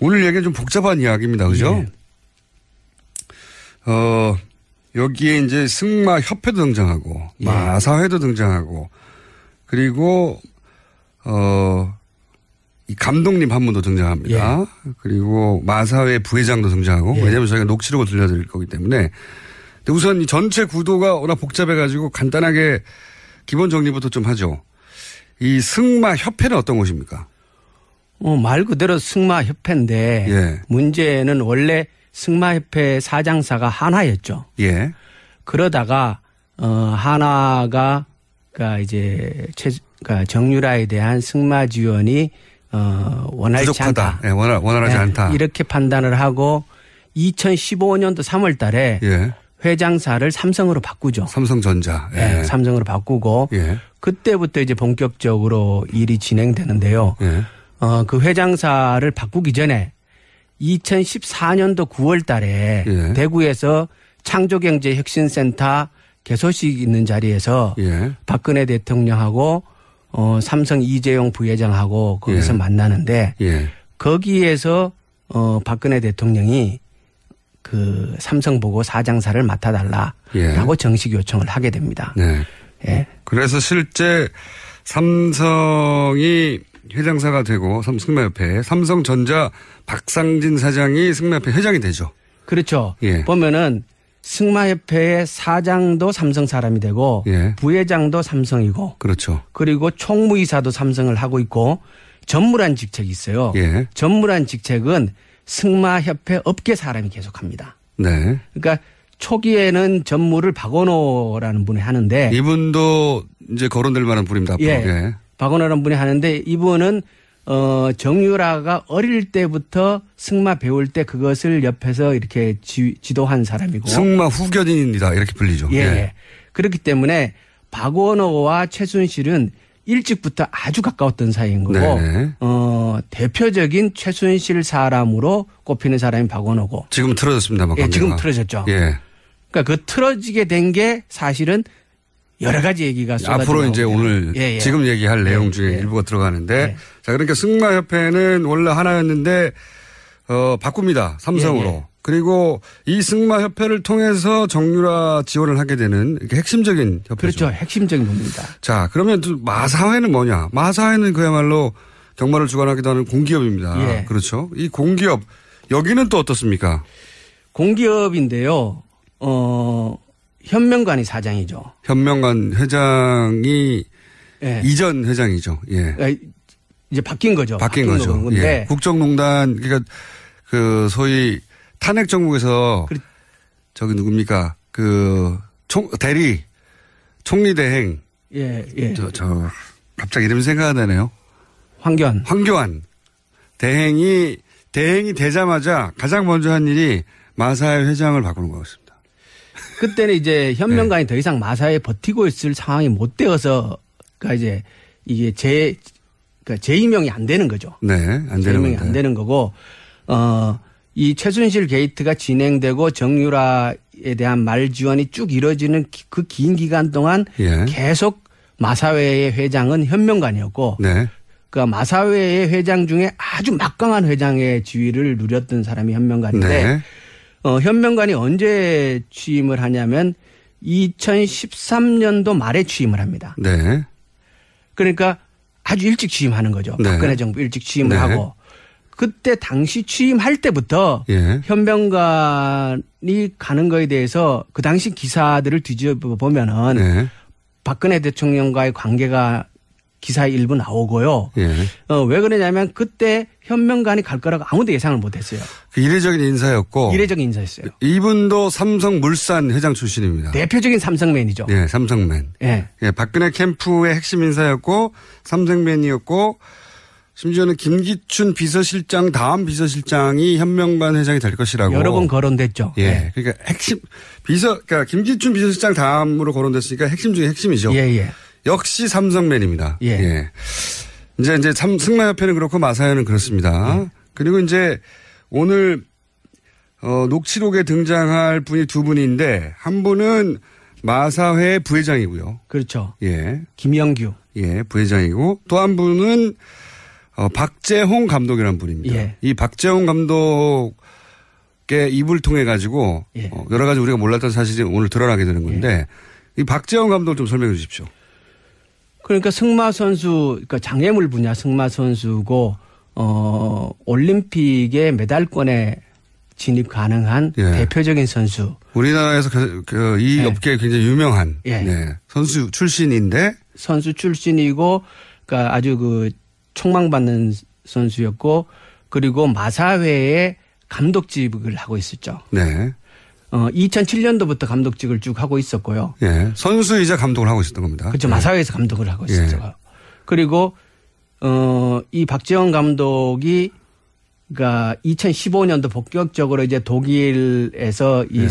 오늘 얘기는 좀 복잡한 이야기입니다. 그죠? 예. 여기에 이제 승마협회도 등장하고, 예. 마사회도 등장하고, 그리고, 이 감독님 한 분도 등장합니다. 예. 그리고 마사회 부회장도 등장하고, 예. 왜냐하면 저희가 녹취록을 들려드릴 거기 때문에. 근데 우선 이 전체 구도가 워낙 복잡해가지고 간단하게 기본 정리부터 좀 하죠. 이 승마협회는 어떤 곳입니까? 말 그대로 승마협회인데, 예. 문제는 원래 승마협회 사장사가 한화였죠. 예. 그러다가, 한화가, 정유라에 대한 승마 지원이, 원활치 부족하다. 않다. 예, 원활하지 않다. 이렇게 판단을 하고 2015년도 3월 달에 예. 회장사를 삼성으로 바꾸죠. 삼성전자. 예. 예, 삼성으로 바꾸고 예. 그때부터 이제 본격적으로 일이 진행되는데요. 예. 그 회장사를 바꾸기 전에 2014년도 9월 달에 예. 대구에서 창조경제혁신센터 개소식 있는 자리에서 예. 박근혜 대통령하고 삼성 이재용 부회장하고 거기서 예. 만나는데 예. 거기에서 박근혜 대통령이 그 삼성 보고 사장사를 맡아달라라고 예. 정식 요청을 하게 됩니다. 네. 예. 그래서 실제 삼성이 회장사가 되고 승마협회 삼성전자 박상진 사장이 승마협회 회장이 되죠. 그렇죠. 예. 보면은 승마협회의 사장도 삼성 사람이 되고 예. 부회장도 삼성이고 그렇죠. 그리고 총무이사도 삼성을 하고 있고 전무란 직책이 있어요. 예. 전무란 직책은 승마협회 업계 사람이 계속합니다. 네. 그러니까 초기에는 전무를 박원호라는 분이 하는데 이분도 이제 거론될 만한 분입니다. 예. 예. 박원호라는 분이 하는데 이분은 정유라가 어릴 때부터 승마 배울 때 그것을 옆에서 이렇게 지도한 사람이고. 승마 후견인이다 이렇게 불리죠. 예. 예. 그렇기 때문에 박원호와 최순실은 일찍부터 아주 가까웠던 사이인 거고 대표적인 최순실 사람으로 꼽히는 사람이 박원호고. 지금 틀어졌습니다. 예, 지금 틀어졌죠. 예. 그러니까 그 틀어지게 된 게 사실은 여러 가지 얘기가 앞으로 이제 오늘 예, 예. 지금 얘기할 내용 중에 일부가 들어가는데 예. 자 그러니까 승마협회는 원래 하나였는데 바꿉니다. 삼성으로. 예, 예. 그리고 이 승마협회를 통해서 정유라 지원을 하게 되는 이렇게 핵심적인 협회죠. 그렇죠. 핵심적인 겁니다. 자 그러면 또 마사회는 뭐냐. 마사회는 그야말로 경마를 주관하기도 하는 공기업입니다. 예. 그렇죠. 이 공기업 여기는 또 어떻습니까? 공기업인데요. 현명관이 사장이죠. 현명관 회장이 예. 이전 회장이죠. 예. 이제 바뀐 거죠. 바뀐 거죠. 예. 국정농단 그러니까 그 소위 탄핵 정국에서 저기 누굽니까 그 대리 총리 대행 예. 예. 저 갑자기 이름이 생각이 안 나네요. 황교안 대행이 되자마자 가장 먼저 한 일이 마사회 회장을 바꾸는 거였습니다. 그때는 이제 현명관이 더 이상 마사회에 버티고 있을 상황이 못 되어서 그러니까 이제 이게 재임용이 안 되는 거죠. 네, 안 되는 재임용이 안 되는 거고 이 최순실 게이트가 진행되고 정유라에 대한 말 지원이 쭉 이루어지는 그 긴 기간 동안 예. 계속 마사회의 회장은 현명관이었고 네. 그러니까 마사회의 회장 중에 아주 막강한 회장의 지위를 누렸던 사람이 현명관인데 네. 현명관이 언제 취임을 하냐면 2013년도 말에 취임을 합니다. 네. 그러니까 아주 일찍 취임하는 거죠. 네. 박근혜 정부 일찍 취임을 네. 하고 그때 당시 취임할 때부터 예. 현명관이 가는 거에 대해서 그 당시 기사들을 뒤집어 보면은 네. 박근혜 대통령과의 관계가 기사에 일부 나오고요. 예. 왜 그러냐면 그때 현명관이 갈 거라고 아무도 예상을 못했어요. 이례적인 인사였고. 이례적인 인사였어요. 이분도 삼성물산 회장 출신입니다. 대표적인 삼성맨이죠. 네, 삼성맨. 예. 예, 박근혜 캠프의 핵심 인사였고 삼성맨이었고 심지어는 김기춘 비서실장 다음 비서실장이 현명관 회장이 될 것이라고. 여러 번 거론됐죠. 예. 네. 그러니까 핵심 그러니까 김기춘 비서실장 다음으로 거론됐으니까 핵심 중에 핵심이죠. 예, 예. 역시 삼성맨입니다. 예. 예. 이제 승마협회는 그렇고 마사회는 그렇습니다. 예. 그리고 이제 오늘 녹취록에 등장할 분이 두 분인데 한 분은 마사회 부회장이고요. 그렇죠. 예. 김영규. 예, 부회장이고 또 한 분은 박재홍 감독이라는 분입니다. 예. 이 박재홍 감독의 입을 통해 가지고 예. 여러 가지 우리가 몰랐던 사실이 오늘 드러나게 되는 건데 이 박재홍 감독 좀 설명해 주십시오. 그러니까 승마 선수, 그러니까 장애물 분야 승마 선수고 올림픽의 메달권에 진입 가능한 예. 대표적인 선수. 우리나라에서 이 예. 업계에 굉장히 유명한 예. 네. 선수 출신인데 선수 출신이고, 그러니까 아주 그 촉망받는 선수였고, 그리고 마사회의 감독직을 하고 있었죠. 네. 2007년도부터 감독직을 쭉 하고 있었고요. 예. 선수이자 감독을 하고 있었던 겁니다. 그렇죠. 예. 마사회에서 감독을 하고 있었죠. 예. 그리고 이 박재홍 감독이 그러니까 2015년도 본격적으로 이제 독일에서 이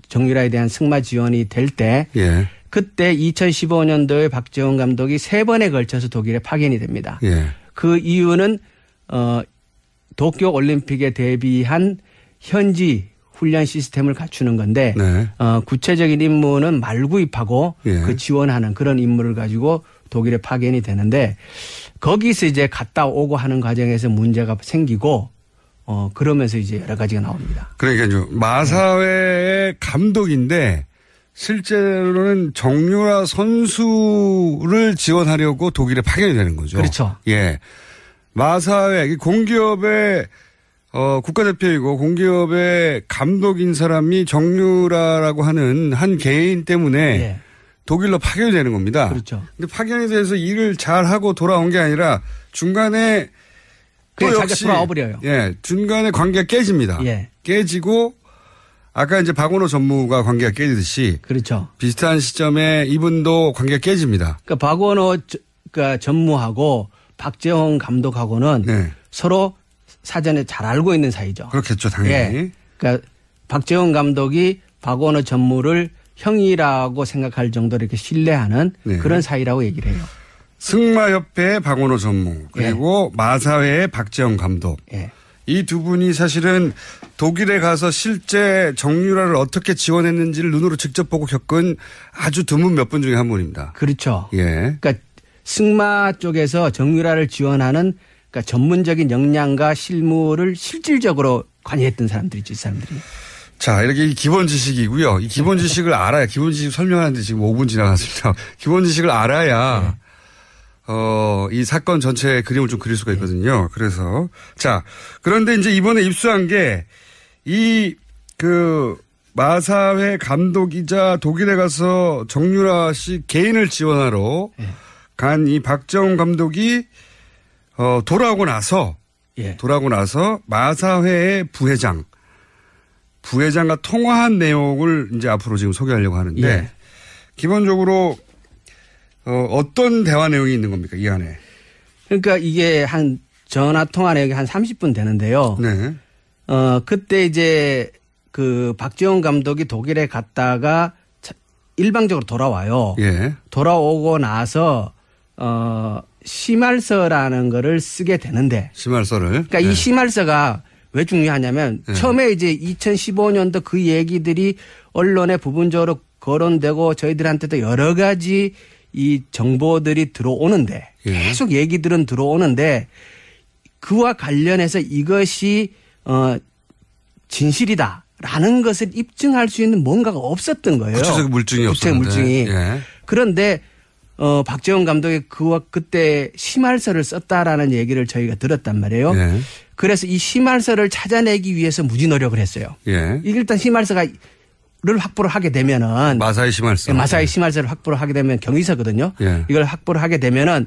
정유라에 대한 승마 지원이 될 때 예. 그때 2015년도에 박재홍 감독이 3번에 걸쳐서 독일에 파견이 됩니다. 예. 그 이유는 도쿄 올림픽에 대비한 현지 훈련 시스템을 갖추는 건데 네. 구체적인 임무는 말구입하고 예. 그 지원하는 그런 임무를 가지고 독일에 파견이 되는데 거기서 이제 갔다 오고 하는 과정에서 문제가 생기고 그러면서 이제 여러 가지가 나옵니다. 그러니까 마사회의 감독인데 실제로는 정유라 선수를 지원하려고 독일에 파견이 되는 거죠. 그렇죠. 예. 마사회 공기업의 국가대표이고 공기업의 감독인 사람이 정유라라고 하는 한 개인 때문에 예. 독일로 파견이 되는 겁니다. 그렇죠. 근데 파견이 돼서 일을 잘하고 돌아온 게 아니라 중간에 또 역시 돌아와 버려요. 예, 중간에 관계가 깨집니다. 예. 깨지고 아까 이제 박원호 전무가 관계가 깨지듯이 그렇죠. 비슷한 시점에 이분도 관계가 깨집니다. 그러니까 박원호 그러니까 전무하고 박재홍 감독하고는 네. 서로 사전에 잘 알고 있는 사이죠. 그렇겠죠, 당연히. 예. 그러니까 박재홍 감독이 박원호 전무를 형이라고 생각할 정도로 이렇게 신뢰하는 네. 그런 사이라고 얘기를 해요. 승마협회의 박원호 전무 그리고 마사회의 박재홍 감독. 예. 이 두 분이 사실은 독일에 가서 실제 정유라를 어떻게 지원했는지를 눈으로 직접 보고 겪은 아주 드문 몇 분 중에 한 분입니다. 그렇죠. 예. 그러니까 승마 쪽에서 정유라를 지원하는 그러니까 전문적인 역량과 실무를 실질적으로 관여했던 사람들이죠, 이 사람들이. 자, 이렇게 기본 지식이고요. 이 기본 지식을 알아야, 기본 지식 설명하는데 지금 5분 지나갔습니다. 기본 지식을 알아야, 이 사건 전체의 그림을 좀 그릴 수가 있거든요. 그래서. 자, 그런데 이제 이번에 입수한 게, 마사회 감독이자 독일에 가서 정유라 씨 개인을 지원하러 간 이 박재홍 감독이, 돌아오고 나서 마사회의 부회장과 통화한 내용을 이제 앞으로 지금 소개하려고 하는데 예. 기본적으로 어떤 대화 내용이 있는 겁니까 이 안에? 그러니까 이게 한 전화 통화 내역이 한 30분 되는데요. 네. 그때 이제 그 박재홍 감독이 독일에 갔다가 일방적으로 돌아와요. 예. 돌아오고 나서 심할서라는 거를 쓰게 되는데. 심할서를. 그러니까 이 심할서가 왜 중요하냐면 처음에 이제 2015년도 그 얘기들이 언론에 부분적으로 거론되고 저희들한테도 여러 가지 이 정보들이 들어오는데 계속 얘기들은 들어오는데 그와 관련해서 이것이 진실이다라는 것을 입증할 수 있는 뭔가가 없었던 거예요. 구체적 물증이 없었는데. 물증이. 예. 그런데 박재홍 감독이 그때 심할서를 썼다라는 얘기를 저희가 들었단 말이에요. 예. 그래서 이 심할서를 찾아내기 위해서 무지 노력을 했어요. 예. 일단 심할서를 확보를 하게 되면은 마사회 심할서. 마사회 심할서를 확보를 하게 되면 경위서거든요. 예. 이걸 확보를 하게 되면은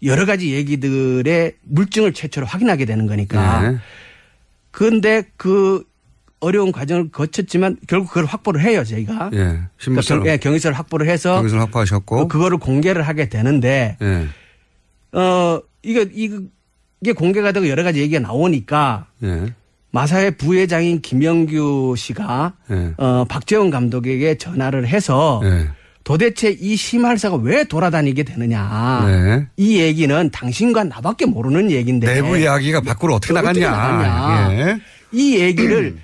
여러 가지 얘기들의 물증을 최초로 확인하게 되는 거니까. 예. 그런데 그 어려운 과정을 거쳤지만 결국 그걸 확보를 해요, 저희가. 예. 심할서. 그러니까 경위서를 확보를 해서 경위서를 확보하셨고 그거를 공개를 하게 되는데 예. 이게 공개가 되고 여러 가지 얘기가 나오니까 예. 마사회 부회장인 김영규 씨가 예. 박재홍 감독에게 전화를 해서 예. 도대체 이 심할서가 왜 돌아다니게 되느냐. 네. 이 얘기는 당신과 나밖에 모르는 얘기인데. 내부 이야기가 밖으로 어떻게 나갔냐. 예. 이 얘기를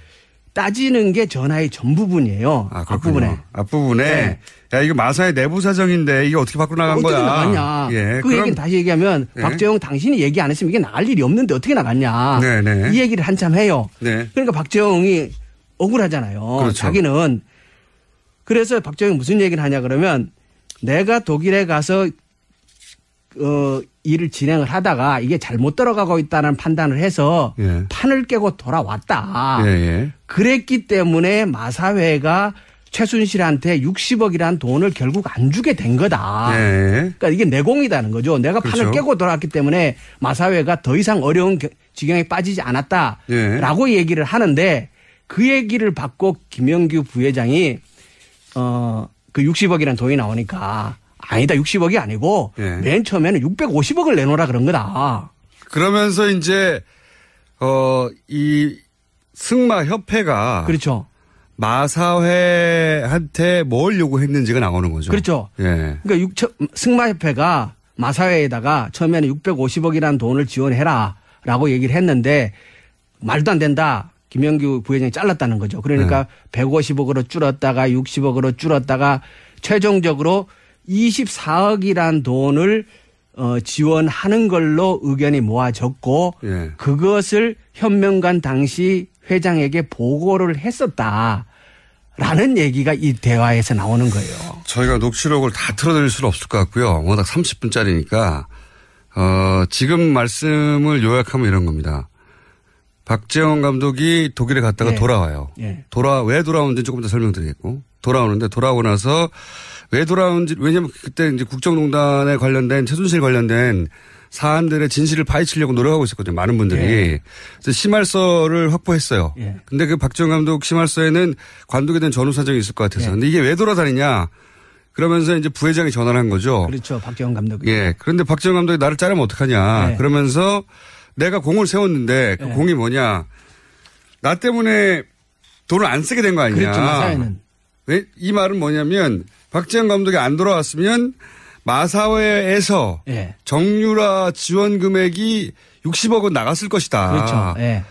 따지는 게 전화의 전부분이에요. 앞부분에. 앞부분에. 네. 야, 이거 마사의 내부 사정인데 이게 어떻게 밖으로 나간 거야. 어떻게 나갔냐. 예. 그 얘기는 다시 얘기하면 네. 박재홍 당신이 얘기 안 했으면 이게 나갈 일이 없는데 어떻게 나갔냐. 네네. 이 얘기를 한참 해요. 네. 그러니까 박재홍이 억울하잖아요. 그렇죠. 자기는. 그래서 박재홍이 무슨 얘기를 하냐 그러면 내가 독일에 가서 일을 진행을 하다가 이게 잘못 들어가고 있다는 판단을 해서 예. 판을 깨고 돌아왔다. 예예. 그랬기 때문에 마사회가 최순실한테 60억이라는 돈을 결국 안 주게 된 거다. 예. 그러니까 이게 내공이라는 거죠. 내가 그렇죠. 판을 깨고 돌아왔기 때문에 마사회가 더 이상 어려운 지경에 빠지지 않았다라고 예. 얘기를 하는데 그 얘기를 받고 김영규 부회장이 그 60억이라는 돈이 나오니까 아니다. 60억이 아니고 예. 맨 처음에는 650억을 내놓으라 그런 거다. 그러면서 이제 이 승마협회가 그렇죠. 마사회한테 뭘 요구했는지가 나오는 거죠. 그렇죠. 예. 그러니까 승마협회가 마사회에다가 처음에는 650억이라는 돈을 지원해라라고 얘기를 했는데 말도 안 된다. 김영규 부회장이 잘랐다는 거죠. 그러니까 150억으로 줄었다가 60억으로 줄었다가 최종적으로 24억이란 돈을 지원하는 걸로 의견이 모아졌고 예. 그것을 현명관 당시 회장에게 보고를 했었다라는 얘기가 이 대화에서 나오는 거예요. 저희가 녹취록을 다 틀어드릴 수는 없을 것 같고요. 워낙 30분짜리니까 지금 말씀을 요약하면 이런 겁니다. 박재홍 감독이 독일에 갔다가 네. 돌아와요. 네. 왜 돌아오는지 조금 더 설명드리겠고 돌아오는데 돌아오고 나서 왜 돌아오는지 왜냐하면 그때 이제 국정농단에 관련된 최순실 관련된 사안들의 진실을 파헤치려고 노력하고 있었거든요. 많은 분들이. 예. 그래서 심할서를 확보했어요. 예. 근데 그 박재홍 감독 심할서에는 관독에 대한 전후 사정이 있을 것 같아서. 예. 근데 이게 왜 돌아다니냐. 그러면서 이제 부회장이 전화를 한 거죠. 그렇죠. 박재홍 감독이. 예. 그런데 박재홍 감독이 나를 자르면 어떡하냐. 예. 그러면서 내가 공을 세웠는데 그 예. 공이 뭐냐. 나 때문에 돈을 안 쓰게 된 거 아니냐. 그렇죠. 마사회는. 왜? 이 말은 뭐냐면 박재홍 감독이 안 돌아왔으면 마사회에서 예. 정유라 지원 금액이 60억은 나갔을 것이다. 그렇죠. 예.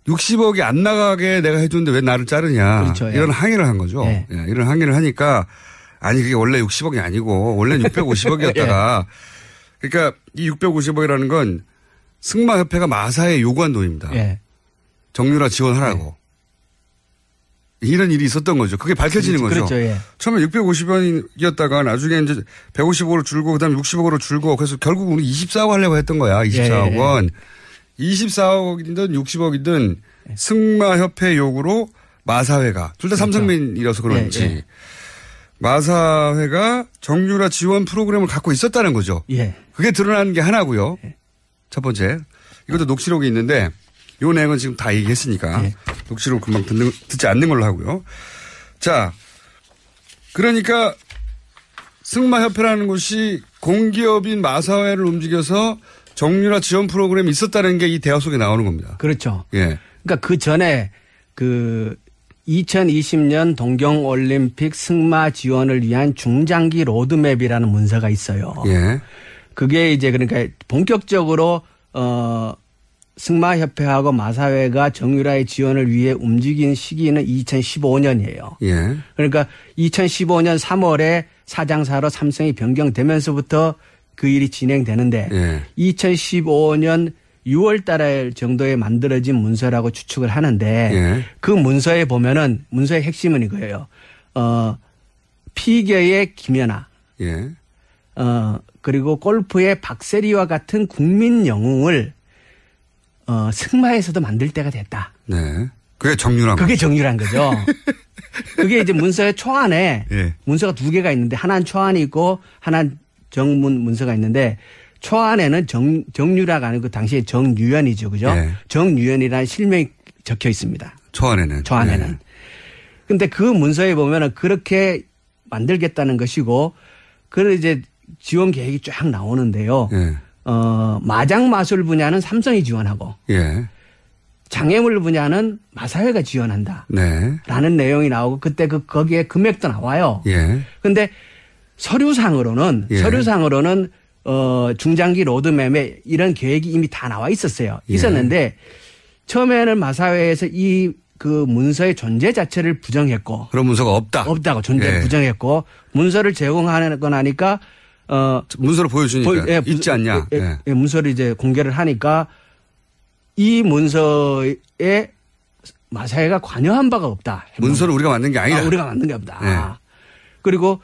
60억이 안 나가게 내가 해줬는데 왜 나를 자르냐. 그렇죠. 예. 이런 항의를 한 거죠. 예. 예. 이런 항의를 하니까 아니 그게 원래 60억이 아니고 원래는 650억이었다가 예. 그러니까 이 650억이라는 건 승마협회가 마사회에 요구한 돈입니다. 예. 정유라 지원하라고. 예. 이런 일이 있었던 거죠. 그게 밝혀지는 그렇죠. 거죠. 그렇죠. 예. 처음에 650원이었다가 나중에 이제 150억으로 줄고 그다음에 60억으로 줄고 그래서 결국 우리 24억 하려고 했던 거야. 24억 원. 24억이든 60억이든 승마협회 요구로 마사회가 둘 다 그렇죠. 삼성맨이라서 그런지 예. 마사회가 정유라 지원 프로그램을 갖고 있었다는 거죠. 예. 그게 드러나는 게 하나고요. 예. 첫 번째. 이것도 녹취록이 있는데 요 내용은 지금 다 얘기했으니까 네. 녹취록 금방 듣지 않는 걸로 하고요. 자, 그러니까 승마협회라는 곳이 공기업인 마사회를 움직여서 정유라 지원 프로그램이 있었다는 게 이 대화 속에 나오는 겁니다. 그렇죠. 예. 그러니까 그 전에 그 2020년 동경올림픽 승마 지원을 위한 중장기 로드맵이라는 문서가 있어요. 예. 그게 이제 그러니까 본격적으로 승마협회하고 마사회가 정유라의 지원을 위해 움직인 시기는 2015년이에요. 예. 그러니까 2015년 3월에 사장사로 삼성이 변경되면서부터 그 일이 진행되는데 예. 2015년 6월 달 정도에 만들어진 문서라고 추측을 하는데 예. 그 문서에 보면은 문서의 핵심은 이거예요. 피겨의 김연아. 예. 그리고 골프의 박세리와 같은 국민 영웅을 승마에서도 만들 때가 됐다. 네. 그게 정유란 그게 정유란 거죠. 그게 이제 문서의 초안에 예. 문서가 두 개가 있는데 하나는 초안이 있고 하나는 정문 문서가 있는데 초안에는 정유라가 아니고 당시에 정유연이죠. 그죠? 예. 정유연이라는 실명이 적혀 있습니다. 초안에는. 초안에는. 근데 그 문서에 보면은 그렇게 만들겠다는 것이고 그걸 이제 지원 계획이 쫙 나오는데요. 예. 마장 마술 분야는 삼성이 지원하고 예. 장애물 분야는 마사회가 지원한다. 네. 라는 내용이 나오고 그때 거기에 금액도 나와요. 예. 근데 서류상으로는 중장기 로드맵에 이런 계획이 이미 다 나와 있었어요. 예. 있었는데 처음에는 마사회에서 이 그 문서의 존재 자체를 부정했고. 그런 문서가 없다고 존재를 부정했고 문서를 제공하고 나니까 문서를 보여주니까 있지 않냐. 문서를 이제 공개를 하니까 이 문서에 마사회가 관여한 바가 없다. 문서를 우리가 만든 게 아니다. 우리가 만든 게 없다. 그리고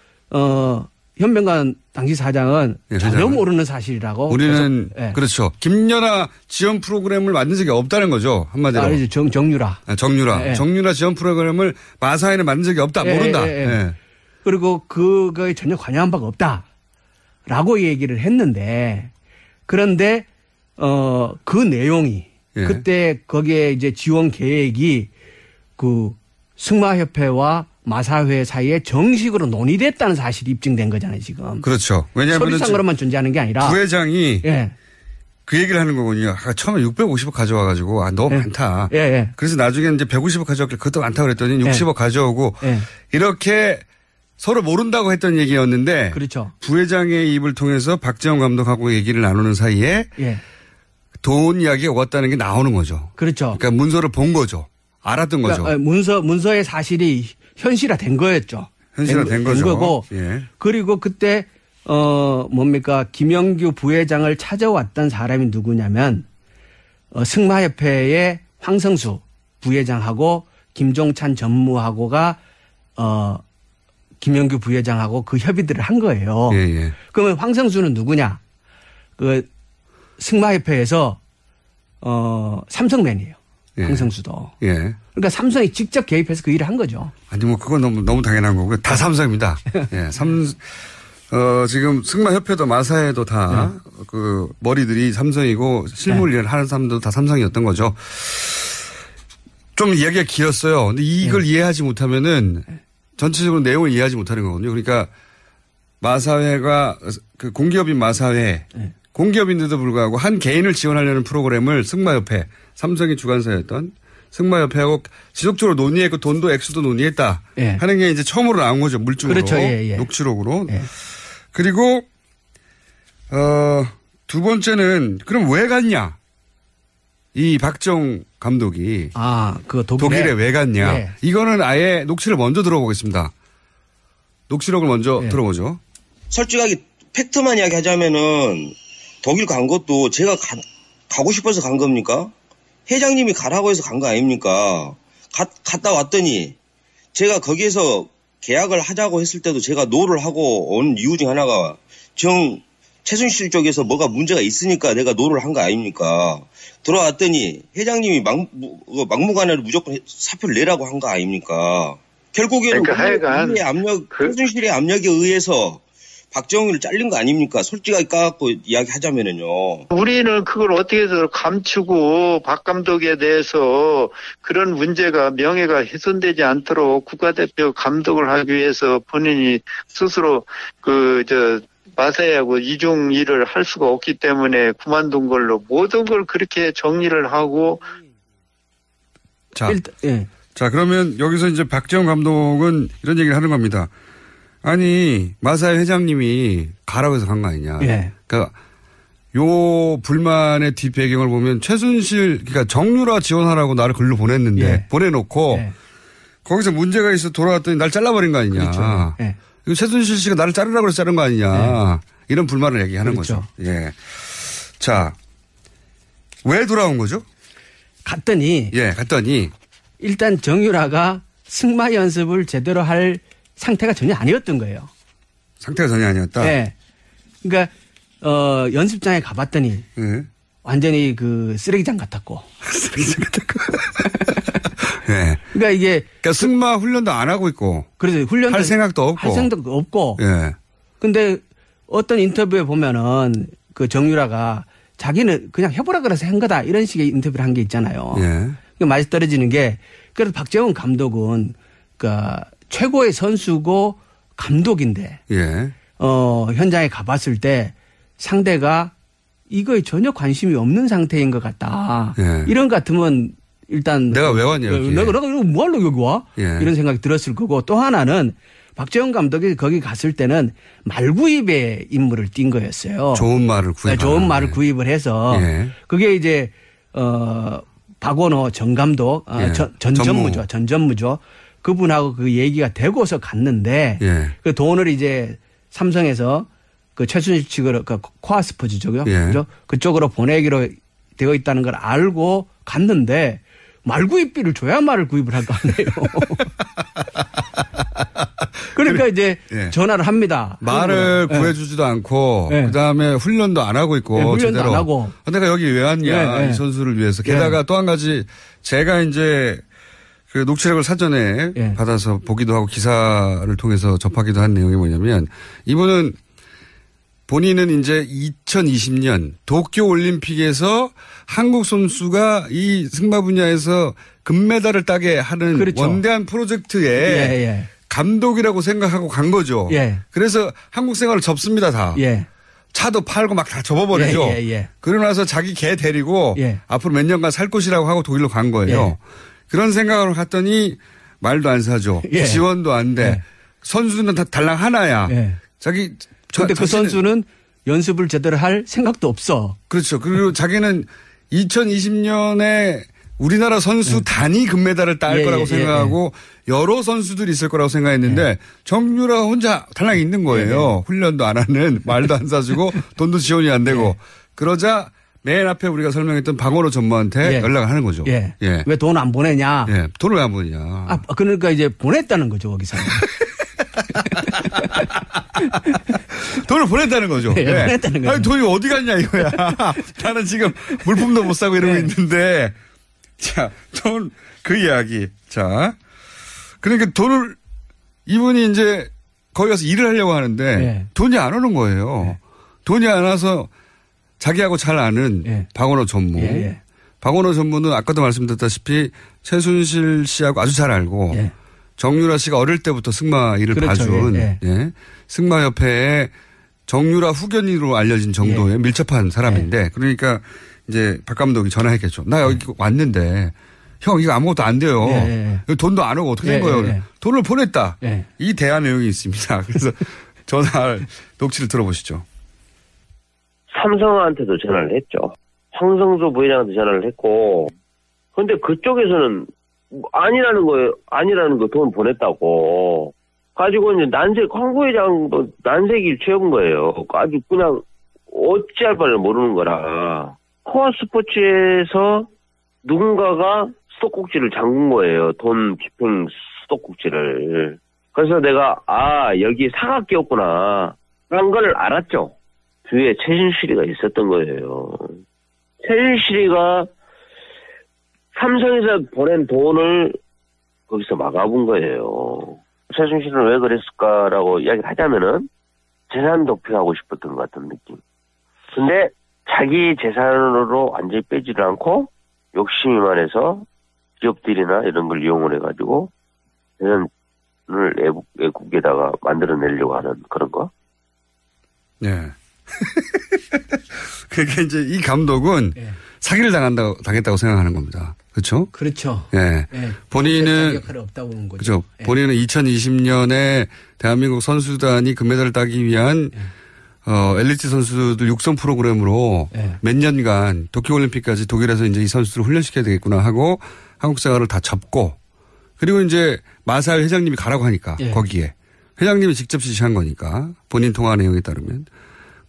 현명관 당시 사장은 전혀 모르는 사실이라고. 우리는 그렇죠. 김연아 지원 프로그램을 만든 적이 없다는 거죠. 한마디로. 정유라. 정유라 지원 프로그램을 마사회는 만든 적이 없다. 모른다. 그리고 그거에 전혀 관여한 바가 없다라고 얘기를 했는데 그런데 그 내용이 그때 거기에 이제 지원 계획이 그 승마협회와 마사회 사이에 정식으로 논의됐다는 사실이 입증된 거잖아요, 지금. 그렇죠. 왜냐하면 서류상으로만 존재하는 게 아니라 부회장이 그 얘기를 하는 거군요. 처음에 650억 가져와가지고 너무 많다. 그래서 나중에 이제 150억 가져왔길래 그것도 많다 그랬더니 60억 가져오고 이렇게 서로 모른다고 했던 얘기였는데 그렇죠. 부회장의 입을 통해서 박재홍 감독하고 얘기를 나누는 사이에 돈 이야기가 왔다는 게 나오는 거죠. 그렇죠. 그러니까 문서를 본 거죠. 알았던 거죠. 문서의 사실이 현실화된 거였죠. 현실화된 거죠. 거고. 그리고 그때 김영규 부회장을 찾아왔던 사람이 누구냐면 승마협회의 황성수 부회장하고 김종찬 전무하고가 김영규 부회장하고 그 협의들을 한 거예요. 그러면 황성수는 누구냐? 그 승마협회에서 삼성맨이에요. 황성수도. 그러니까 삼성이 직접 개입해서 그 일을 한 거죠. 아니 그건 너무 당연한 거고요. 다 삼성입니다. 지금 승마협회도 마사회도 다 그 머리들이 삼성이고 실물 일을 하는 사람들도 다 삼성이었던 거죠. 좀 이야기가 길었어요. 근데 이걸 이해하지 못하면은 전체적으로 내용을 이해하지 못하는 거거든요. 그러니까 마사회가 그 공기업인 마사회 공기업인데도 불구하고 한 개인을 지원하려는 프로그램을 승마협회 삼성이 주관사였던 승마협회하고 지속적으로 논의했고 돈도 액수도 논의했다 하는 게 이제 처음으로 나온 거죠. 물증으로. 그렇죠. 녹취록으로. 그리고 두 번째는 그럼 왜 갔냐? 이 박정 감독이 그 독일에 왜 갔냐? 이거는 아예 녹취를 먼저 들어보겠습니다. 녹취록을 먼저 들어보죠. 솔직하게 팩트만 이야기하자면은 독일 간 것도 제가 가고 싶어서 간 겁니까? 회장님이 가라고 해서 간 거 아닙니까? 갔다 왔더니 제가 거기에서 계약을 하자고 했을 때도 제가 노를 하고 온 이유 중 하나가 최순실 쪽에서 뭐가 문제가 있으니까 내가 노를 한 거 아닙니까? 들어왔더니 회장님이 막무가내로 무조건 사표를 내라고 한 거 아닙니까? 결국에는 최순실의 압력에 의해서 박정희를 잘린 거 아닙니까? 솔직하게 까갖고 이야기하자면은요. 우리는 그걸 어떻게 해서 감추고 박 감독에 대해서 그런 문제가 명예가 훼손되지 않도록 국가대표 감독을 하기 위해서 본인이 스스로 마사회하고 이중 일을 할 수가 없기 때문에 그만둔 걸로 모든 걸 그렇게 정리를 하고. 자, 그러면 여기서 이제 박재홍 감독은 이런 얘기를 하는 겁니다. 아니 마사회 회장님이 가라고 해서 간 거 아니냐. 그러니까 요 불만의 뒷배경을 보면 최순실 그러니까 정유라 지원하라고 나를 글로 보냈는데 보내놓고 거기서 문제가 있어 돌아왔더니 날 잘라버린 거 아니냐. 그렇죠. 이거 최순실 씨가 나를 자르라고 해서 자른 거 아니냐. 이런 불만을 얘기하는 거죠. 자, 왜 돌아온 거죠? 갔더니 일단 정유라가 승마 연습을 제대로 할 상태가 전혀 아니었던 거예요. 상태가 전혀 아니었다? 그러니까, 연습장에 가봤더니, 완전히 그 쓰레기장 같았고. 쓰레기장 같았고. 그러니까 이게. 그러니까 승마 훈련도 안 하고 있고. 그래서 훈련도. 할 생각도 없고. 할 생각도 없고. 근데 어떤 인터뷰에 보면은 그 정유라가 자기는 그냥 해보라 그래서 한 거다. 이런 식의 인터뷰를 한 게 있잖아요. 그러니까 맛이 떨어지는 게, 그래서 박재홍 감독은, 그러니까 최고의 선수고 감독인데 현장에 가봤을 때 상대가 이거에 전혀 관심이 없는 상태인 것 같다. 이런 것 같으면 일단 내가 왜 왔냐 여기. 내가 뭐하려고 여기 와? 이런 생각이 들었을 거고 또 하나는 박재홍 감독이 거기 갔을 때는 말구입의 임무를 띈 거였어요. 좋은 말을 구입을 좋은 말을 구입을 해서 그게 이제 박원호 전 감독, 예. 전전무죠. 그분하고 그 얘기가 되고서 갔는데 예. 그 돈을 이제 삼성에서 그 최순실 측으로 그 코아 스포츠죠. 예. 그죠? 그쪽으로 보내기로 되어 있다는 걸 알고 갔는데 말구입비를 줘야 말을 구입을 할 거 아니에요. 그러니까 이제 예. 전화를 합니다. 말을 구해주지도 않고 그다음에 훈련도 안 하고 있고 훈련도 제대로. 안 하고. 내가 여기 왜 왔냐 이 선수를 위해서. 게다가 또 한 가지 제가 이제 그 녹취록을 사전에 받아서 보기도 하고 기사를 통해서 접하기도 한 내용이 뭐냐면 이분은 본인은 이제 2020년 도쿄올림픽에서 한국 선수가 이 승마 분야에서 금메달을 따게 하는 그렇죠. 원대한 프로젝트에 감독이라고 생각하고 간 거죠. 그래서 한국 생활을 접습니다 다. 차도 팔고 막 다 접어버리죠. 그러고 나서 자기 개 데리고 앞으로 몇 년간 살 곳이라고 하고 독일로 간 거예요. 그런 생각으로 갔더니 말도 안 사죠. 지원도 안 돼. 선수는 다 달랑 하나야. 자기 그런데 그 선수는 연습을 제대로 할 생각도 없어. 그렇죠. 그리고 자기는 2020년에 우리나라 선수 단위 금메달을 딸 거라고 생각하고 여러 선수들이 있을 거라고 생각했는데 정유라 혼자 달랑 있는 거예요. 훈련도 안 하는, 말도 안 사주고 돈도 지원이 안 되고. 그러자 맨 앞에 우리가 설명했던 박원호 전무한테 연락을 하는 거죠. 왜 돈 안 보내냐. 돈을 왜 안 보내냐. 그러니까 이제 보냈다는 거죠, 거기서. 돈을 보냈다는 거죠. 보냈다는 거죠. 아니, 돈이 어디 갔냐 이거야. 나는 지금 물품도 못 사고 이러고 있는데. 자, 그 이야기. 자. 그러니까 돈을, 이분이 이제 거기 가서 일을 하려고 하는데 돈이 안 오는 거예요. 돈이 안 와서 자기하고 잘 아는 박원호 전무. 박원호 전무는 아까도 말씀드렸다시피 최순실 씨하고 아주 잘 알고 정유라 씨가 어릴 때부터 승마 일을 봐준 승마협회의 정유라 후견인으로 알려진 정도의 밀접한 사람인데 그러니까 이제 박 감독이 전화했겠죠. 나 여기 왔는데 형 이거 아무것도 안 돼요. 돈도 안 오고 어떻게 된 거예요. 돈을 보냈다. 이 대화 내용이 있습니다. 그래서 녹취를 들어보시죠. 삼성한테도 전화를 했죠. 황성수 부회장한테 전화를 했고 근데 그쪽에서는 아니라는 거 돈 보냈다고 가지고 이제 황 부회장도 난색이 채운 거예요. 아주 그냥 어찌할 바를 모르는 거라. 코아 스포츠에서 누군가가 수도꼭지를 잠근 거예요. 돈 집행 수도꼭지를. 그래서 내가 여기 사각기였구나 라는 걸 알았죠. 뒤에 최순실이가 있었던 거예요. 최순실이가 삼성에서 보낸 돈을 거기서 막아본 거예요. 최순실은 왜 그랬을까라고 이야기를 하자면은 재산 도피하고 싶었던 것 같은 느낌. 근데 자기 재산으로 완전히 빼지를 않고 욕심이 많아서 기업들이나 이런 걸 이용을 해가지고 재산을 외국에다가 만들어내려고 하는 그런 거. 네. 그게 이제 이 감독은 사기를 당했다고 생각하는 겁니다. 그렇죠? 그렇죠. 본인은 역할이 없다고 보는 거죠. 그렇죠. 본인은 2020년에 대한민국 선수단이 금메달을 따기 위한 엘리트 선수들 육성 프로그램으로 몇 년간 도쿄올림픽까지 독일에서 이제 이 선수들을 훈련시켜야 되겠구나 하고 한국 생활을 다 접고 그리고 이제 마사회 회장님이 가라고 하니까 거기에 회장님이 직접 지시한 거니까 본인 통화 내용에 따르면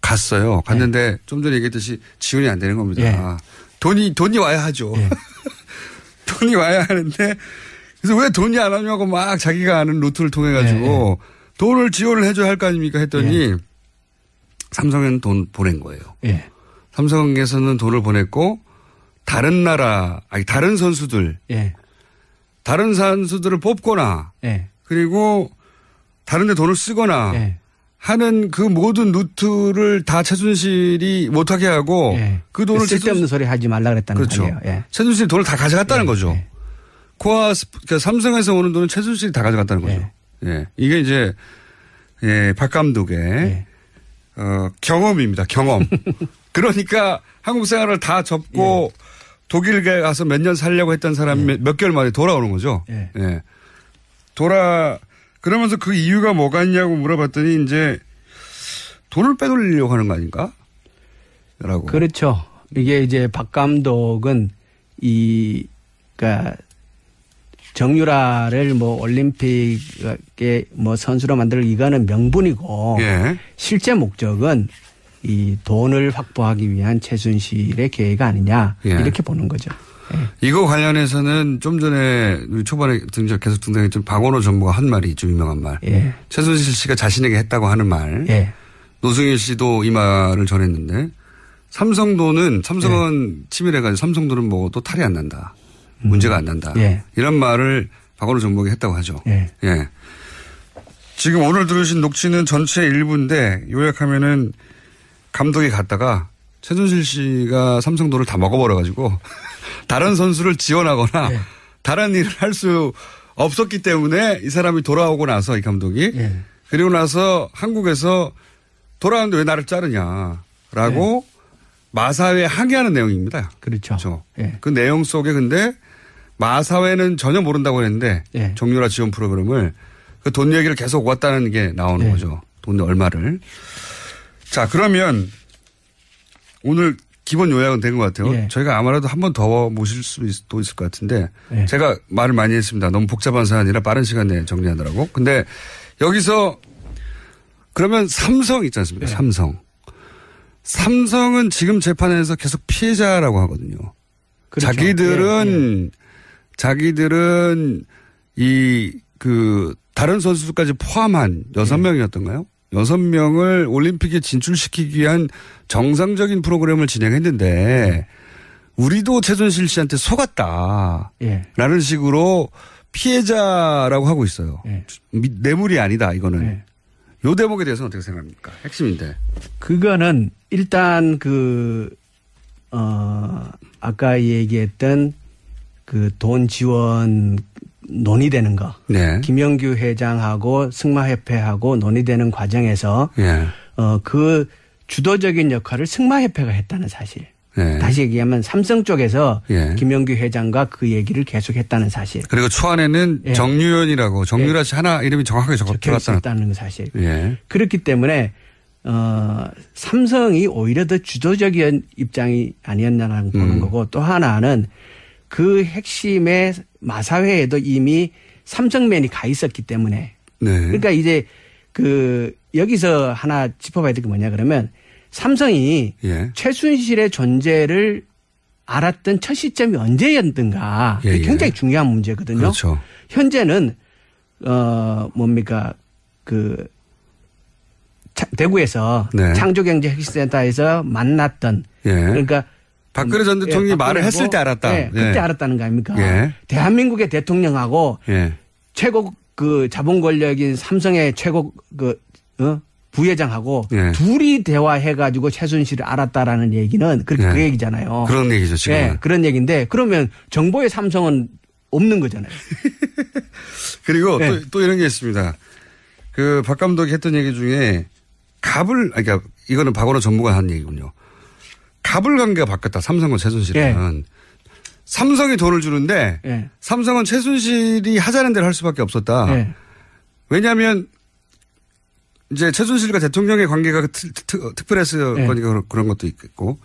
갔어요. 갔는데 좀 전에 얘기했듯이 지원이 안 되는 겁니다. 돈이 와야 하죠. 돈이 와야 하는데 그래서 왜 돈이 안 오냐고 막 자기가 아는 루트를 통해 가지고 돈을 지원을 해줘야 할 거 아닙니까 했더니 삼성에는 돈 보낸 거예요. 삼성에서는 돈을 보냈고 다른 선수들 다른 선수들을 뽑거나 그리고 다른 데 돈을 쓰거나 하는 그 모든 루트를 다 최순실이 못하게 하고 그 돈을 쓸데없는 소리 하지 말라 그랬다는 거예요. 최순실이 돈을 다 가져갔다는 거죠. 그러니까 삼성에서 오는 돈은 최순실이 다 가져갔다는 거죠. 이게 이제 박 감독의 경험입니다. 경험. 그러니까 한국 생활을 다 접고 독일에 가서 몇 년 살려고 했던 사람이 몇 개월 만에 돌아오는 거죠. 그러면서 그 이유가 뭐가 있냐고 물어봤더니 이제 돈을 빼돌리려고 하는 거 아닌가? 라고. 그렇죠. 이게 이제 박 감독은 그러니까 정유라를 뭐 올림픽에 뭐 선수로 만들 이거는 명분이고 예. 실제 목적은 이 돈을 확보하기 위한 최순실의 계획 아니냐 예. 이렇게 보는 거죠. 예. 이거 관련해서는 좀 전에 초반에 계속 등장했던 박원호 전무가 한 말이 좀 유명한 말. 예. 최순실 씨가 자신에게 했다고 하는 말. 예. 노승일 씨도 이 말을 전했는데 삼성은 예. 치밀해가지고 삼성도는 먹어도 탈이 안 난다. 문제가 안 난다. 예. 이런 말을 박원호 전무가 했다고 하죠. 예. 예. 지금 오늘 들으신 녹취는 전체 일부인데 요약하면은 감독이 갔다가 최순실 씨가 삼성도를 다 먹어버려가지고 다른 선수를 지원하거나 예. 다른 일을 할 수 없었기 때문에 이 사람이 돌아오고 나서 이 감독이 예. 그리고 나서 한국에서 돌아오는데 왜 나를 자르냐라고 예. 마사회에 항의하는 내용입니다. 그렇죠. 예. 그 내용 속에 근데 마사회는 전혀 모른다고 했는데 예. 정유라 지원 프로그램을 그 돈 얘기를 계속 왔다는 게 나오는 예. 거죠. 돈 얼마를. 자, 그러면 오늘 기본 요약은 된 것 같아요. 예. 저희가 아무래도 한 번 더 모실 수도 있을 것 같은데 예. 제가 말을 많이 했습니다. 너무 복잡한 사안이라 빠른 시간 내에 정리하느라고. 근데 여기서 그러면 삼성 있지 않습니까? 예. 삼성은 지금 재판에서 계속 피해자라고 하거든요. 그렇죠. 자기들은 다른 선수들까지 포함한 6명이었던가요? 6명을 올림픽에 진출시키기 위한 정상적인 프로그램을 진행했는데 우리도 최순실 씨한테 속았다. 예. 라는 식으로 피해자라고 하고 있어요. 예. 뇌물이 아니다 이거는. 예. 요 대목에 대해서는 어떻게 생각합니까? 핵심인데. 그거는 일단 아까 얘기했던 그 돈 지원 논의되는 거. 네. 김영규 회장하고 승마협회하고 논의되는 과정에서 네. 그 주도적인 역할을 승마협회가 했다는 사실. 네. 다시 얘기하면 삼성 쪽에서 네. 김영규 회장과 그 얘기를 계속했다는 사실. 그리고 초안에는 네. 정유연이라고 정유라 씨 하나 이름이 정확하게 적혀 있다는 사실. 네. 그렇기 때문에 삼성이 오히려 더 주도적인 입장이 아니었나라는 보는 거고 또 하나는 그 핵심의 마사회에도 이미 삼성맨이 가 있었기 때문에. 네. 그러니까 이제 여기서 하나 짚어봐야 될 게 뭐냐 그러면 삼성이 예. 최순실의 존재를 알았던 첫 시점이 언제였던가. 예, 굉장히 중요한 문제거든요. 그렇죠. 현재는 대구에서 네. 창조경제혁신센터에서 만났던 예. 그러니까 박근혜 전 대통령이 말을 했을 때 알았다. 네, 그때 예. 알았다는 거 아닙니까? 예. 대한민국의 대통령하고 예. 최고 자본 권력인 삼성의 최고 부회장하고 예. 둘이 대화해가지고 최순실을 알았다라는 얘기는 그 얘기잖아요. 그런 얘기죠 지금. 네, 그런 얘기인데 그러면 정보의 삼성은 없는 거잖아요. 그리고 네. 또 이런 게 있습니다. 박 감독이 했던 얘기 중에 그러니까 이거는 박원호 전무가 한 얘기군요. 갑을 관계가 바뀌었다. 삼성과 최순실은. 네. 삼성이 돈을 주는데 네. 삼성은 최순실이 하자는 대로 할 수밖에 없었다. 네. 왜냐하면 이제 최순실과 대통령의 관계가 특별했을 네. 거니까 그런 것도 있겠고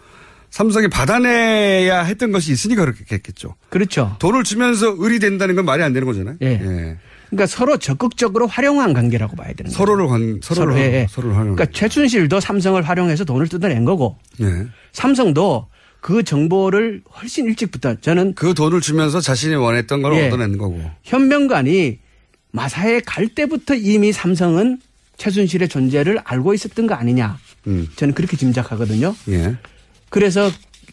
삼성이 받아내야 했던 것이 있으니까 그렇게 했겠죠. 그렇죠. 돈을 주면서 을이 된다는 건 말이 안 되는 거잖아요. 네. 네. 그러니까 서로 적극적으로 활용한 관계라고 봐야 되는 거죠. 서로를 활용. 그러니까 최순실도 삼성을 활용해서 돈을 뜯어낸 거고 네. 삼성도 그 정보를 훨씬 일찍부터 저는 그 돈을 주면서 자신이 원했던 걸 얻어낸 거고. 현명관이 마사에 갈 때부터 이미 삼성은 최순실의 존재를 알고 있었던 거 아니냐. 저는 그렇게 짐작하거든요. 예. 그래서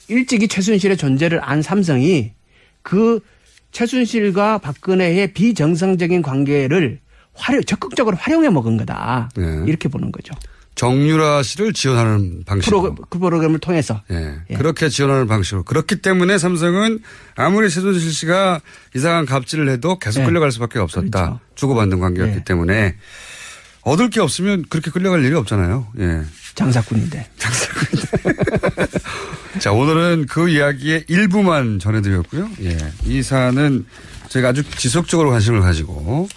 일찍이 최순실의 존재를 안 삼성이 최순실과 박근혜의 비정상적인 관계를 적극적으로 활용해 먹은 거다. 네. 이렇게 보는 거죠. 정유라 씨를 지원하는 방식으로. 그 프로그램을 통해서. 네. 예. 그렇게 지원하는 방식으로. 그렇기 때문에 삼성은 아무리 최순실 씨가 이상한 갑질을 해도 계속 끌려갈 수밖에 없었다. 그렇죠. 주고받는 관계였기 때문에 얻을 게 없으면 그렇게 끌려갈 일이 없잖아요. 예. 장사꾼인데. 자, 오늘은 그 이야기의 일부만 전해드렸고요. 예. 이 사안은 저희가 아주 지속적으로 관심을 가지고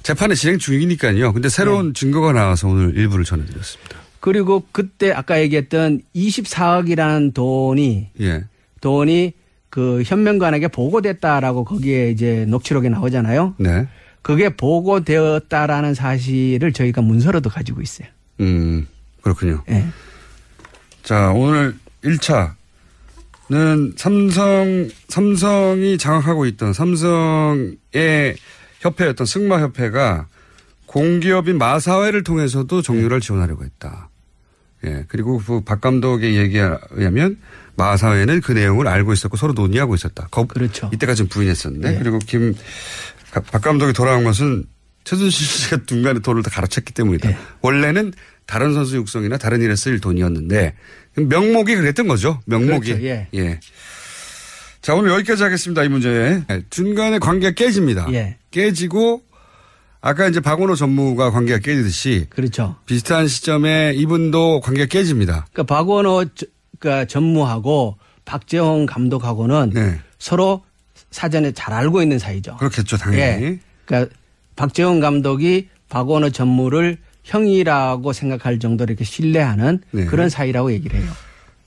재판이 진행 중이니까요. 근데 새로운 증거가 나와서 오늘 일부를 전해드렸습니다. 그리고 그때 아까 얘기했던 24억이라는 돈이 그 현명관에게 보고됐다라고 거기에 이제 녹취록에 나오잖아요. 네. 그게 보고되었다라는 사실을 저희가 문서로도 가지고 있어요. 그렇군요. 네. 자, 오늘 1차는 삼성이 장악하고 있던 삼성의 협회였던 승마협회가 공기업인 마사회를 통해서도 정유라를 지원하려고 했다. 예. 그리고 그 박 감독의 얘기에 의하면 마사회는 그 내용을 알고 있었고 서로 논의하고 있었다. 그렇죠. 이때까지는 부인했었는데. 네. 그리고 박 감독이 돌아온 것은 최순실 씨가 중간에 돈을 다 가로챘기 때문이다. 네. 원래는 다른 선수 육성이나 다른 일에 쓰일 돈이었는데 명목이 그랬던 거죠. 명목이. 그렇죠. 예. 예. 자, 오늘 여기까지 하겠습니다. 이 문제. 중간에 관계가 깨집니다. 예. 깨지고 아까 이제 박원호 전무가 관계가 깨지듯이. 그렇죠. 비슷한 시점에 이분도 관계가 깨집니다. 그러니까 박원호 전무하고 박재홍 감독하고는 네. 서로 사전에 잘 알고 있는 사이죠. 그렇겠죠. 당연히. 예. 그러니까 박재홍 감독이 박원호 전무를 형이라고 생각할 정도로 이렇게 신뢰하는 네. 그런 사이라고 얘기를 해요.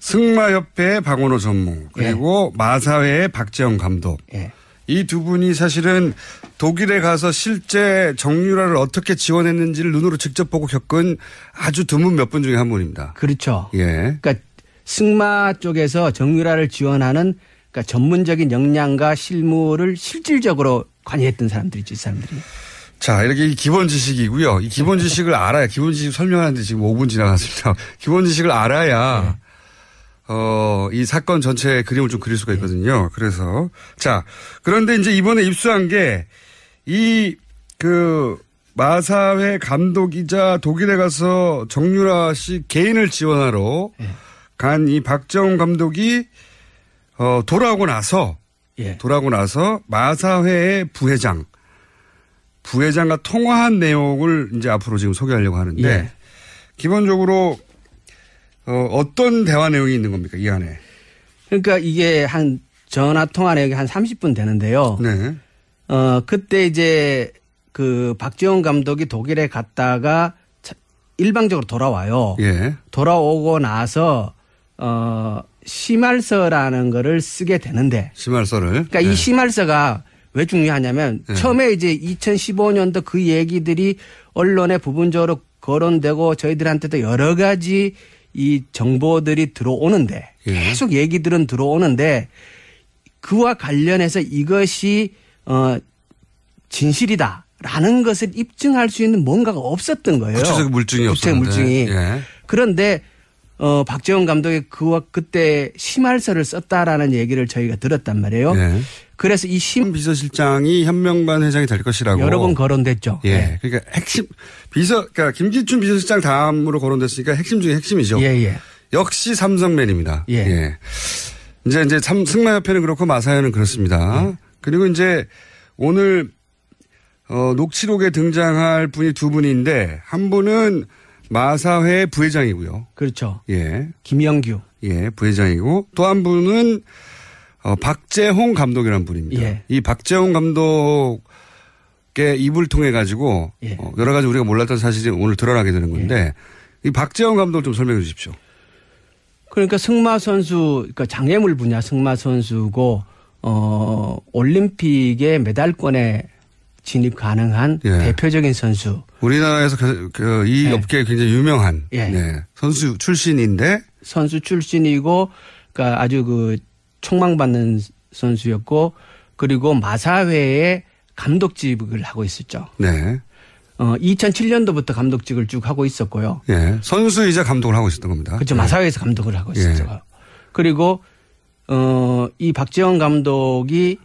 승마협회의 박원호 전무 그리고 예. 마사회의 박재홍 감독. 예. 이 두 분이 사실은 독일에 가서 실제 정유라를 어떻게 지원했는지를 눈으로 직접 보고 겪은 아주 드문 몇 분 중에 한 분입니다. 그렇죠. 예. 그러니까 승마 쪽에서 정유라를 지원하는 그러니까 전문적인 역량과 실무를 실질적으로 관여했던 사람들이죠, 이 사람들이. 자, 이렇게 기본 지식이고요. 이 기본 지식을 알아야, 기본 지식 설명하는데 지금 5분 지나갔습니다. 기본 지식을 알아야, 이 사건 전체의 그림을 좀 그릴 수가 있거든요. 그래서. 자, 그런데 이제 이번에 입수한 게, 마사회 감독이자 독일에 가서 정유라 씨 개인을 지원하러 간 이 박재홍 감독이, 돌아오고 나서 마사회의 부회장과 통화한 내용을 이제 앞으로 지금 소개하려고 하는데 예. 기본적으로 어떤 대화 내용이 있는 겁니까? 이 안에. 그러니까 이게 한 전화 통화 내용이 한 30분 되는데요. 네. 그때 이제 그 박재홍 감독이 독일에 갔다가 일방적으로 돌아와요. 예. 돌아오고 나서 심할서라는 거를 쓰게 되는데. 심할서를. 그러니까 이 심할서가 왜 중요하냐면 처음에 이제 2015년도 그 얘기들이 언론에 부분적으로 거론되고 저희들한테도 여러 가지 이 정보들이 들어오는데 계속 얘기들은 들어오는데 그와 관련해서 이것이 진실이다라는 것을 입증할 수 있는 뭔가가 없었던 거예요. 구체적 물증이 없었는데. 물증이. 예. 그런데 박재홍 감독이 그때 심할서를 썼다라는 얘기를 저희가 들었단 말이에요. 예. 그래서 이 비서실장이 현명관 회장이 될 것이라고 여러 번 거론됐죠. 예. 네. 그러니까 그러니까 김기춘 비서실장 다음으로 거론됐으니까 핵심 중에 핵심이죠. 예. 역시 삼성맨입니다. 예. 예. 이제 승마협회는 그렇고 마사회는 그렇습니다. 예. 그리고 이제 오늘 녹취록에 등장할 분이 두 분인데 한 분은 마사회 부회장이고요. 그렇죠. 예. 김영규. 예, 부회장이고 또 한 분은 박재홍 감독이라는 분입니다. 예. 이 박재홍 감독의 입을 통해 가지고 예. 여러 가지 우리가 몰랐던 사실이 오늘 드러나게 되는 건데 이 박재홍 감독 좀 설명해 주십시오. 그러니까 승마 선수, 그러니까 장애물 분야 승마 선수고 올림픽의 메달권에 진입 가능한 대표적인 선수. 우리나라에서 이 업계에 굉장히 유명한 선수 출신인데 선수 출신이고 그러니까 아주 총망받는 선수였고 그리고 마사회의 감독직을 하고 있었죠. 네. 2007년도부터 감독직을 쭉 하고 있었고요. 예. 선수이자 감독을 하고 있었던 겁니다. 그렇죠. 마사회에서 감독을 하고 있었죠. 그리고 이 박재홍 감독이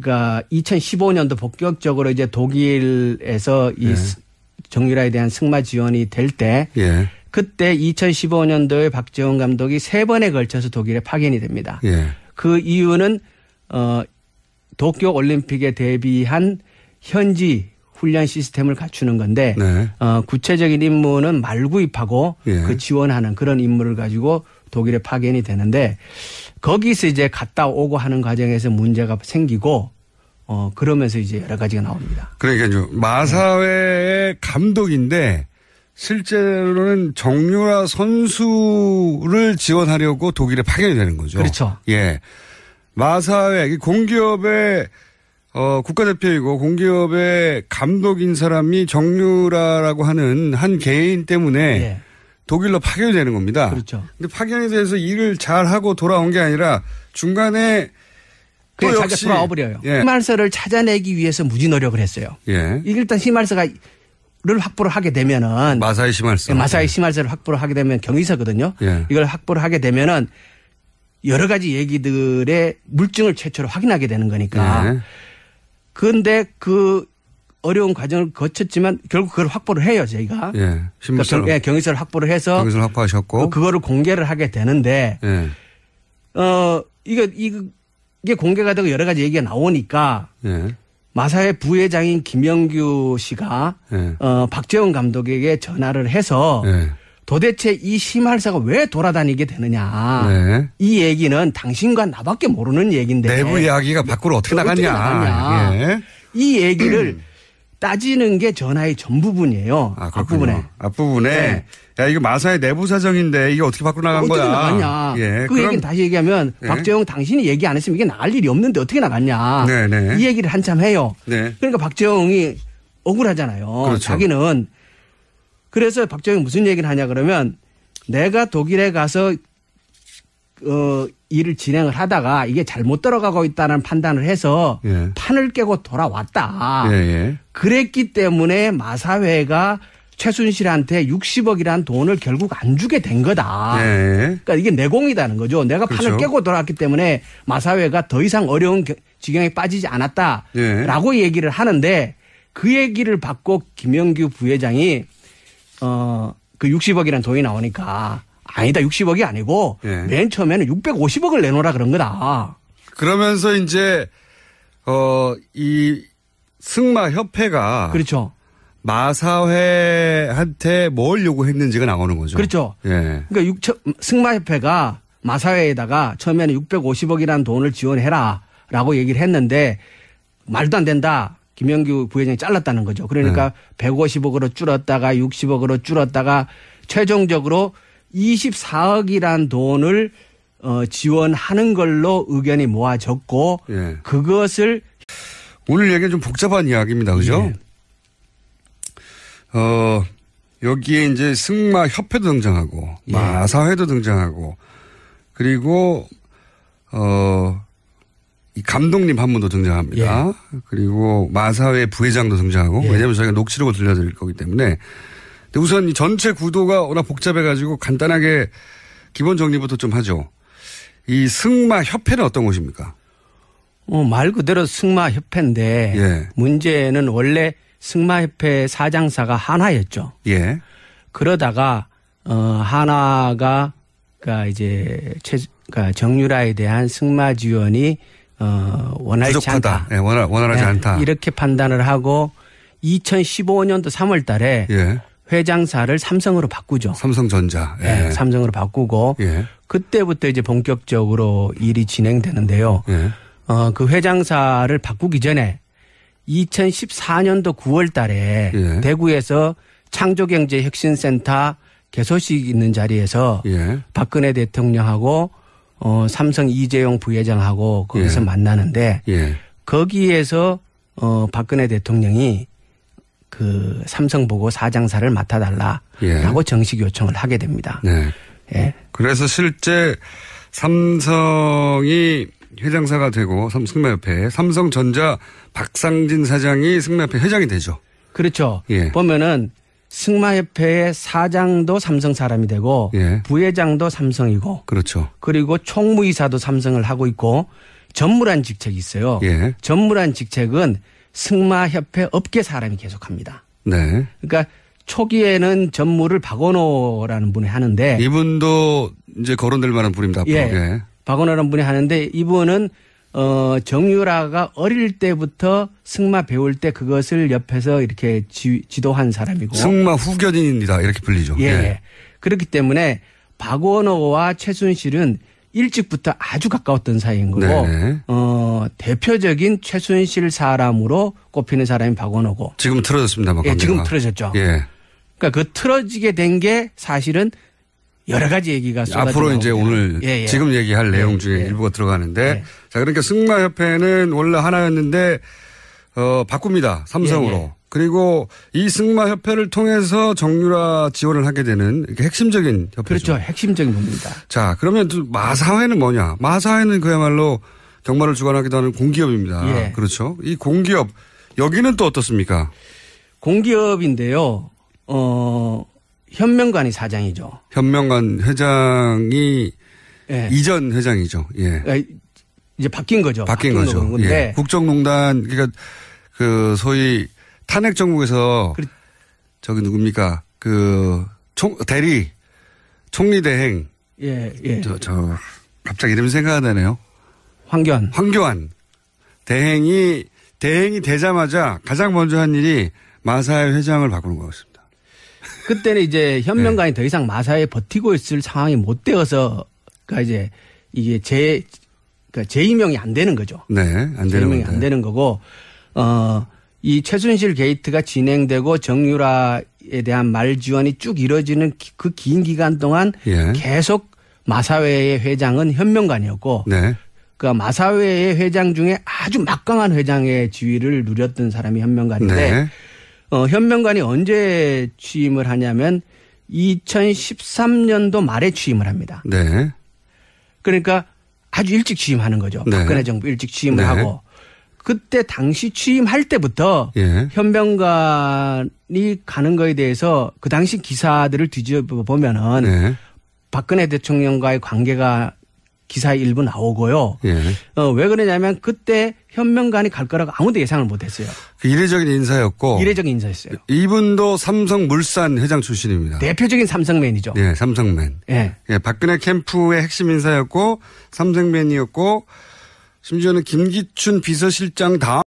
그러니까 2015년도 본격적으로 이제 독일에서 이 정유라에 대한 승마 지원이 될 때 그때 2015년도에 박재홍 감독이 3번에 걸쳐서 독일에 파견이 됩니다. 그 이유는 도쿄 올림픽에 대비한 현지 훈련 시스템을 갖추는 건데 구체적인 임무는 말구입하고 그 지원하는 그런 임무를 가지고 독일에 파견이 되는데 거기서 이제 갔다 오고 하는 과정에서 문제가 생기고 그러면서 이제 여러 가지가 나옵니다. 그러니까 마사회의 감독인데 실제로는 정유라 선수를 지원하려고 독일에 파견이 되는 거죠. 그렇죠. 예. 마사회 공기업의 국가대표이고 공기업의 감독인 사람이 정유라라고 하는 한 개인 때문에 예. 독일로 파견이 되는 겁니다. 그렇죠. 근데 파견이 돼서 일을 잘하고 돌아온 게 아니라 중간에 또 자기가 역시 돌아와 버려요. 예. 희말서를 찾아내기 위해서 무지 노력을 했어요. 예. 일단 희말서를 확보를 하게 되면은 마사회 희말서. 예, 마사회 희말서를 확보를 하게 되면 경위서거든요. 예. 이걸 확보를 하게 되면은 여러 가지 얘기들의 물증을 최초로 확인하게 되는 거니까. 예. 그런데 그 어려운 과정을 거쳤지만 결국 그걸 확보를 해요, 저희가. 예. 그러니까 경위서를 확보를 해서. 경위서를 확보하셨고. 그거를 공개를 하게 되는데. 예. 이게 공개가 되고 여러 가지 얘기가 나오니까. 예. 마사회 부회장인 김영규 씨가. 예. 박재원 감독에게 전화를 해서. 예. 도대체 이 희말사가 왜 돌아다니게 되느냐. 네. 이 얘기는 당신과 나밖에 모르는 얘기인데. 내부 이야기가 밖으로 어떻게 나갔냐. 예. 이 얘기를 따지는 게 전화의 전부분이에요. 앞부분에. 앞부분에. 네. 야, 이거 마사의 내부 사정인데 이게 어떻게 밖으로 나간 어떻게 거야. 나갔냐. 예. 그 얘기는 다시 얘기하면 네. 박재홍 당신이 얘기 안 했으면 이게 나갈 일이 없는데 어떻게 나갔냐. 네네. 이 얘기를 한참 해요. 네. 그러니까 박재홍이 억울하잖아요. 그렇죠. 자기는. 그래서 박재홍이 무슨 얘기를 하냐 그러면 내가 독일에 가서 일을 진행을 하다가 이게 잘못 들어가고 있다는 판단을 해서 예. 판을 깨고 돌아왔다. 예. 그랬기 때문에 마사회가 최순실한테 60억이라는 돈을 결국 안 주게 된 거다. 예. 그러니까 이게 내공이다는 거죠. 내가 그렇죠. 판을 깨고 돌아왔기 때문에 마사회가 더 이상 어려운 지경에 빠지지 않았다라고 얘기를 하는데 그 얘기를 받고 김영규 부회장이 그 60억이라는 돈이 나오니까 아니다 60억이 아니고 맨 처음에는 650억을 내놓으라 그런 거다. 그러면서 이제 이 승마협회가 그렇죠. 마사회한테 뭘 요구했는지가 나오는 거죠. 그렇죠. 예. 그러니까 승마협회가 마사회에다가 처음에는 650억이라는 돈을 지원해라라고 얘기를 했는데 말도 안 된다. 김영규 부회장이 잘랐다는 거죠. 그러니까 150억으로 줄었다가 60억으로 줄었다가 최종적으로 24억이란 돈을 지원하는 걸로 의견이 모아졌고 그것을 오늘 얘기는 좀 복잡한 이야기입니다. 그죠? 여기에 이제 승마협회도 등장하고 마사회도 등장하고 그리고 이 감독님 한 분도 등장합니다. 그리고 마사회 부회장도 등장하고 왜냐하면 저희가 녹취록을 들려드릴 거기 때문에 근데 우선 이 전체 구도가 워낙 복잡해가지고 간단하게 기본 정리부터 좀 하죠. 이 승마협회는 어떤 곳입니까? 말 그대로 승마협회인데 문제는 원래 승마협회 사장사가 한화였죠. 그러다가 한화가 그러니까 이제 그러니까 정유라에 대한 승마 지원이 원활치 부족하다. 않다. 원활하지 않다. 이렇게 판단을 하고 2015년도 3월 달에 회장사를 삼성으로 바꾸죠. 삼성전자. 삼성으로 바꾸고 그때부터 이제 본격적으로 일이 진행되는데요. 그 회장사를 바꾸기 전에 2014년도 9월 달에 대구에서 창조경제혁신센터 개소식 있는 자리에서 박근혜 대통령하고 삼성 이재용 부회장하고 거기서 만나는데 거기에서 박근혜 대통령이 그 삼성 보고 사장사를 맡아달라라고 정식 요청을 하게 됩니다. 그래서 실제 삼성이 회장사가 되고 승마협회 삼성전자 박상진 사장이 승마협회 회장이 되죠. 그렇죠. 보면은 승마협회의 사장도 삼성 사람이 되고 부회장도 삼성이고 그렇죠. 그리고 총무이사도 삼성을 하고 있고 전무란 직책이 있어요. 전무란 직책은 승마협회 업계 사람이 계속합니다. 그러니까 초기에는 전무를 박원호라는 분이 하는데 이분도 이제 거론될 만한 분입니다. 앞으로. 박원호라는 분이 하는데 이분은 정유라가 어릴 때부터 승마 배울 때 그것을 옆에서 이렇게 지도한 사람이고. 승마 후견인이다 이렇게 불리죠. 그렇기 때문에 박원호와 최순실은 일찍부터 아주 가까웠던 사이인 거고 대표적인 최순실 사람으로 꼽히는 사람이 박원호고. 지금 틀어졌습니다. 지금 틀어졌죠. 그러니까 그 틀어지게 된 게 사실은 여러 가지 얘기가 쏟아져 앞으로 이제 나오고요. 오늘 예. 지금 얘기할 내용 중에 일부가 들어가는데 자, 그러니까 승마협회는 원래 하나였는데 바꿉니다. 삼성으로. 그리고 이 승마협회를 통해서 정유라 지원을 하게 되는 이렇게 핵심적인 협회죠. 그렇죠. 핵심적인 부분입니다. 자, 그러면 마사회는 뭐냐? 마사회는 그야말로 경마를 주관하기도 하는 공기업입니다. 그렇죠. 이 공기업 여기는 또 어떻습니까? 공기업인데요. 현명관이 사장이죠. 현명관 회장이 이전 회장이죠. 예. 이제 바뀐 거죠. 바뀐 거죠. 예. 국정농단 그러니까 그 소위 탄핵 정국에서 저기 누굽니까? 그 대리 총리 대행. 예. 저 갑자기 이름이 생각이 나네요. 황교안 대행이 되자마자 가장 먼저 한 일이 마사회 회장을 바꾸는 거였습니다. 그때는 이제 현명관이 더 이상 마사회에 버티고 있을 상황이 못 되어서 그러니까 이제 이게 그러니까 재임명이 안 되는 거죠. 네, 안 되는 재임명이 안 되는 거고 이 최순실 게이트가 진행되고 정유라에 대한 말 지원이 쭉 이루어지는 그 긴 기간 동안 계속 마사회의 회장은 현명관이었고 그 마사회의 회장 중에 아주 막강한 회장의 지위를 누렸던 사람이 현명관인데 현명관이 언제 취임을 하냐면 2013년도 말에 취임을 합니다. 그러니까 아주 일찍 취임하는 거죠. 박근혜 정부 일찍 취임을 하고 그때 당시 취임할 때부터 현명관이 가는 거에 대해서 그 당시 기사들을 뒤집어 보면은 박근혜 대통령과의 관계가 기사에 일부 나오고요. 왜 그러냐면 그때 현명관이 갈 거라고 아무도 예상을 못 했어요. 그 이례적인 인사였고. 이례적인 인사였어요. 이분도 삼성물산 회장 출신입니다. 대표적인 삼성맨이죠. 네, 삼성맨. 박근혜 캠프의 핵심 인사였고 삼성맨이었고 심지어는 김기춘 비서실장 다음